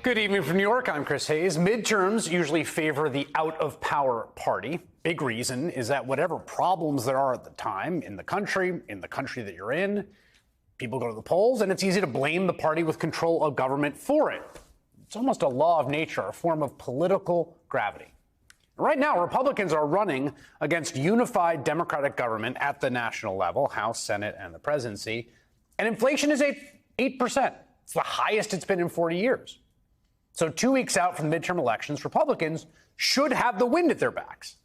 Good evening from New York. I'm Chris Hayes. Midterms usually favor the out-of-power party. Big reason is that whatever problems there are at the time in the country that you're in, people go to the polls, and it's easy to blame the party with control of government for it. It's almost a law of nature, a form of political gravity. Right now, Republicans are running against unified Democratic government at the national level, House, Senate, and the presidency, and inflation is 8%. It's the highest it's been in 40 years. So 2 weeks out from the midterm elections, Republicans should have the wind at their backs.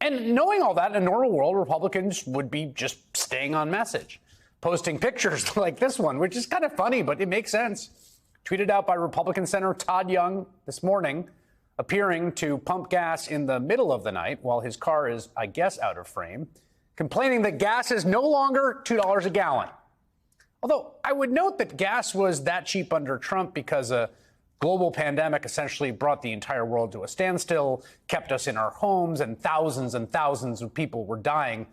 And knowing all that, in a normal world, Republicans would be just staying on message, posting pictures like this one, which is kind of funny, but it makes sense. Tweeted out by Republican Senator Todd Young this morning, appearing to pump gas in the middle of the night while his car is, I guess, out of frame, complaining that gas is no longer $2 a gallon. Although I would note that gas was that cheap under Trump because a global pandemic essentially brought the entire world to a standstill, kept us in our homes, and thousands of people were dying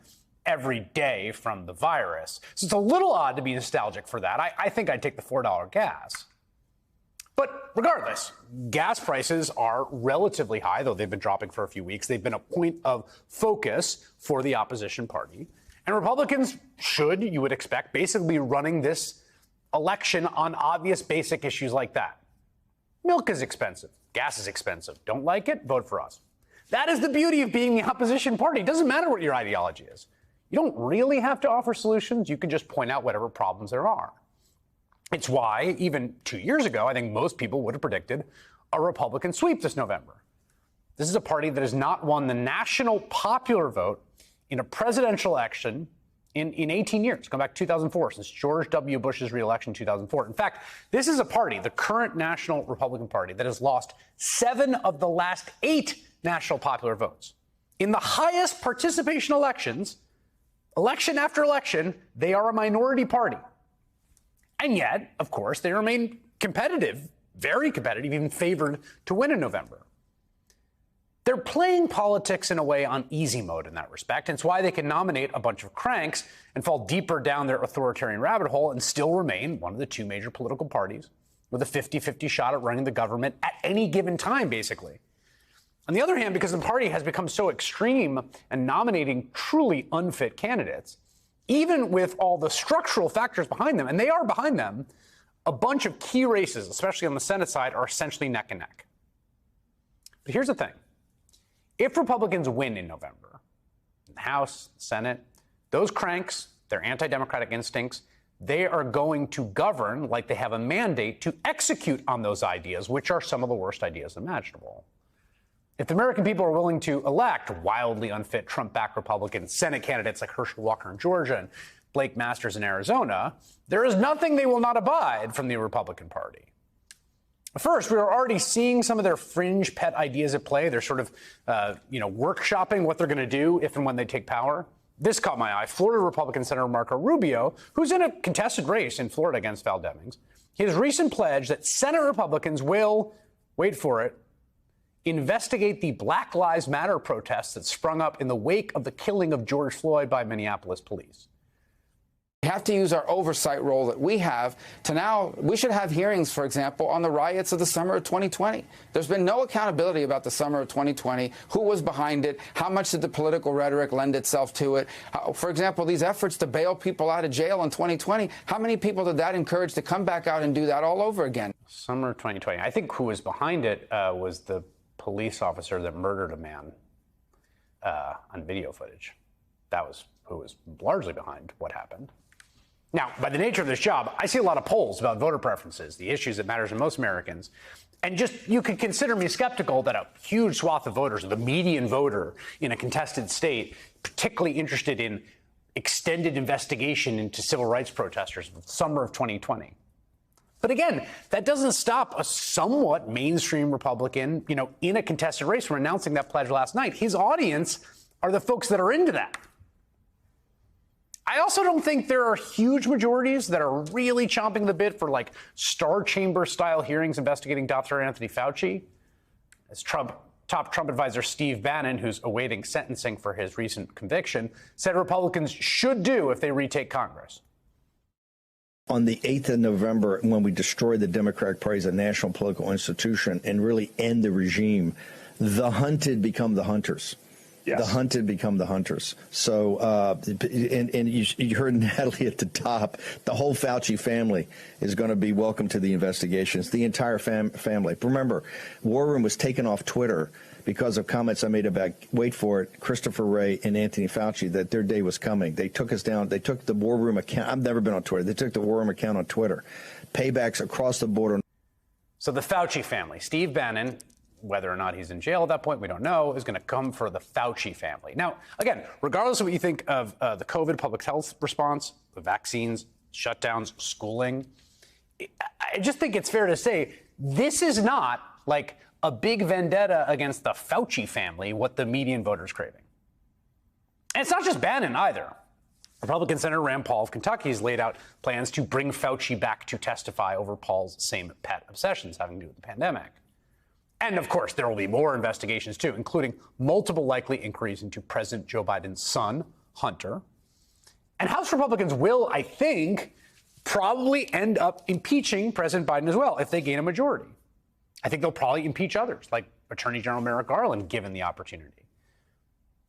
every day from the virus. So it's a little odd to be nostalgic for that. I think I'd take the $4 gas. But regardless, gas prices are relatively high, though they've been dropping for a few weeks. They've been a point of focus for the opposition party. And Republicans should, you would expect, basically be running this election on obvious basic issues like that. Milk is expensive. Gas is expensive. Don't like it? Vote for us. That is the beauty of being the opposition party. It doesn't matter what your ideology is. You don't really have to offer solutions. You can just point out whatever problems there are. It's why, even 2 years ago, I think most people would have predicted a Republican sweep this November. This is a party that has not won the national popular vote in a presidential election in 18 years, going back to 2004, since George W. Bush's reelection in 2004. In fact, this is a party, the current National Republican Party, that has lost 7 of the last 8 national popular votes. In the highest participation elections, election after election, they are a minority party. And yet, of course, they remain competitive, very competitive, even favored to win in November. They're playing politics in a way on easy mode in that respect. And it's why they can nominate a bunch of cranks and fall deeper down their authoritarian rabbit hole and still remain one of the 2 major political parties with a 50-50 shot at running the government at any given time, basically. On the other hand, because the party has become so extreme and nominating truly unfit candidates, even with all the structural factors behind them, and they are behind them, a bunch of key races, especially on the Senate side, are essentially neck and neck. But here's the thing. If Republicans win in November, in the House, Senate, those cranks, their anti-democratic instincts, they are going to govern like they have a mandate to execute on those ideas, which are some of the worst ideas imaginable. If the American people are willing to elect wildly unfit Trump-backed Republican Senate candidates like Herschel Walker in Georgia and Blake Masters in Arizona, there is nothing they will not abide from the Republican Party. First, we are already seeing some of their fringe pet ideas at play. They're sort of, workshopping what they're going to do if and when they take power. This caught my eye. Florida Republican Senator Marco Rubio, who's in a contested race in Florida against Val Demings, his recent pledge that Senate Republicans will, wait for it, investigate the Black Lives Matter protests that sprung up in the wake of the killing of George Floyd by Minneapolis police. We have to use our oversight role that we have to now, we should have hearings, for example, on the riots of the summer of 2020. There's been no accountability about the summer of 2020, who was behind it, how much did the political rhetoric lend itself to it. For example, these efforts to bail people out of jail in 2020, how many people did that encourage to come back out and do that all over again? Summer of 2020. I think who was behind it was the police officer that murdered a man on video footage. That was who was largely behind what happened. Now, by the nature of this job, I see a lot of polls about voter preferences, the issues that matters to most Americans. And just, you could consider me skeptical that a huge swath of voters, the median voter in a contested state, particularly interested in extended investigation into civil rights protesters in the summer of 2020. But again, that doesn't stop a somewhat mainstream Republican, in a contested race from announcing that pledge last night. His audience are the folks that are into that. I also don't think there are huge majorities that are really chomping the bit for Star Chamber style hearings investigating Dr. Anthony Fauci. As top Trump advisor Steve Bannon, who's awaiting sentencing for his recent conviction, said Republicans should do if they retake Congress. on the 8th of November, when we destroy the Democratic Party as a national political institution and really end the regime, the hunted become the hunters. Yes. The hunted become the hunters. So, and you heard Natalie at the top, the whole Fauci family is going to be welcome to the investigations, the entire family. Remember, War Room was taken off Twitter because of comments I made about, wait for it, Christopher Wray and Anthony Fauci, that their day was coming. They took us down. They took the War Room account. I've never been on Twitter. They took the War Room account on Twitter. Paybacks across the board. So the Fauci family, Steve Bannon, whether or not he's in jail at that point, we don't know, is going to come for the Fauci family. Now, again, regardless of what you think of the COVID public health response, the vaccines, shutdowns, schooling, I just think it's fair to say this is not like a big vendetta against the Fauci family, what the median voter is craving. And it's not just Bannon either. Republican Senator Rand Paul of Kentucky has laid out plans to bring Fauci back to testify over Paul's same pet obsessions having to do with the pandemic. And, of course, there will be more investigations, too, including multiple likely inquiries into President Joe Biden's son, Hunter. And House Republicans will, I think, probably end up impeaching President Biden as well if they gain a majority. I think they'll probably impeach others, like Attorney General Merrick Garland, given the opportunity.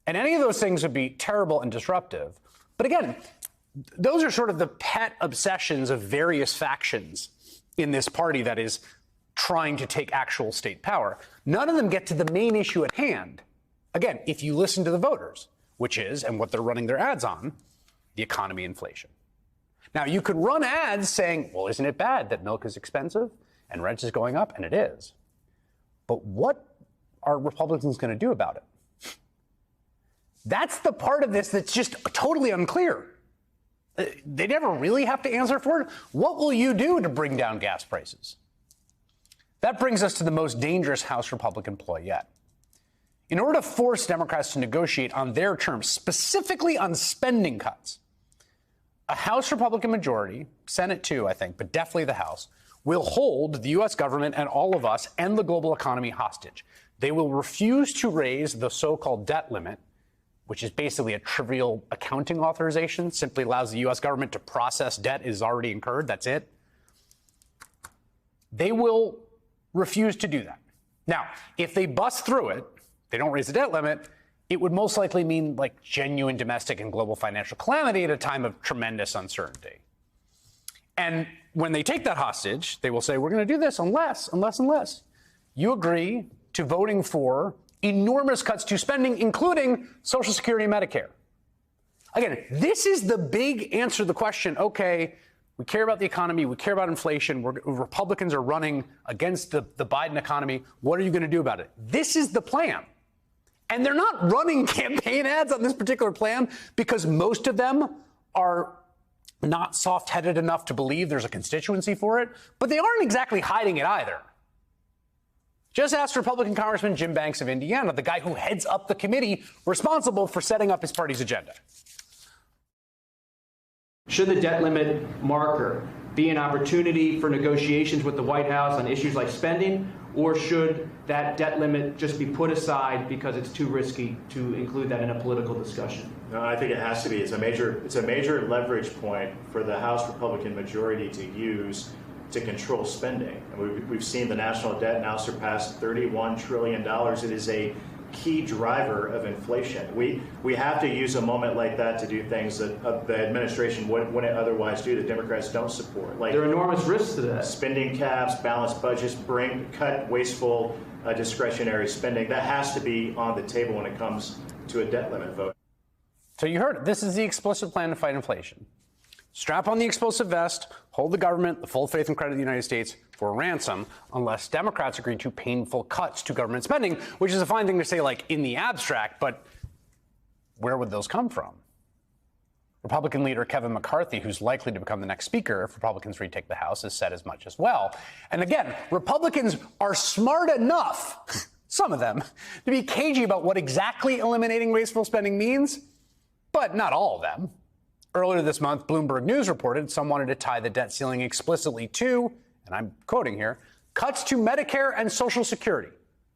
And any of those things would be terrible and disruptive. But again, those are sort of the pet obsessions of various factions in this party that is trying to take actual state power. None of them get to the main issue at hand. Again, if you listen to the voters, which is, and what they're running their ads on, the economy, inflation. Now, you could run ads saying, well, isn't it bad that milk is expensive and rent is going up? And it is. But what are Republicans going to do about it? That's the part of this that's just totally unclear. They never really have to answer for it. What will you do to bring down gas prices? That brings us to the most dangerous House Republican ploy yet. In order to force Democrats to negotiate on their terms, specifically on spending cuts, a House Republican majority, Senate too, I think, but definitely the House, will hold the U.S. government and all of us and the global economy hostage. They will refuse to raise the so-called debt limit, which is basically a trivial accounting authorization, simply allows the U.S. government to process debt is already incurred. That's it. They will refuse to do that. Now, if they bust through it, they don't raise the debt limit, it would most likely mean like genuine domestic and global financial calamity at a time of tremendous uncertainty. And when they take that hostage, they will say, we're going to do this unless you agree to voting for enormous cuts to spending, including Social Security and Medicare. Again, this is the big answer to the question, okay, we care about the economy. We care about inflation. Republicans are running against the Biden economy. What are you going to do about it? This is the plan. And they're not running campaign ads on this particular plan because most of them are not soft-headed enough to believe there's a constituency for it. But they aren't exactly hiding it either. Just ask Republican Congressman Jim Banks of Indiana, the guy who heads up the committee responsible for setting up his party's agenda. Should the debt limit marker be an opportunity for negotiations with the White House on issues like spending, or should that debt limit just be put aside because it's too risky to include that in a political discussion? No, I think it has to be. It's a major leverage point for the House Republican majority to use to control spending. And we've seen the national debt now surpass $31 trillion. It is a key driver of inflation. We have to use a moment like that to do things that the administration wouldn't otherwise do, that Democrats don't support. Like, there are enormous risks to that. Spending caps, balanced budgets, cut wasteful discretionary spending. That has to be on the table when it comes to a debt limit vote. So you heard it. This is the explicit plan to fight inflation. Strap on the explosive vest, hold the government, the full faith and credit of the United States for ransom, unless Democrats agree to painful cuts to government spending, which is a fine thing to say, like, in the abstract, but where would those come from? Republican leader Kevin McCarthy, who's likely to become the next speaker if Republicans retake the House, has said as much as well. And again, Republicans are smart enough, some of them, to be cagey about what exactly eliminating wasteful spending means, but not all of them. Earlier this month, Bloomberg News reported some wanted to tie the debt ceiling explicitly to, and I'm quoting here, cuts to Medicare and Social Security.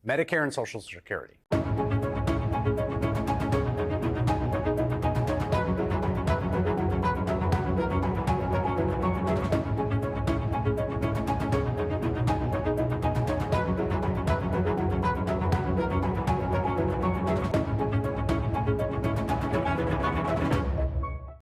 Medicare and Social Security.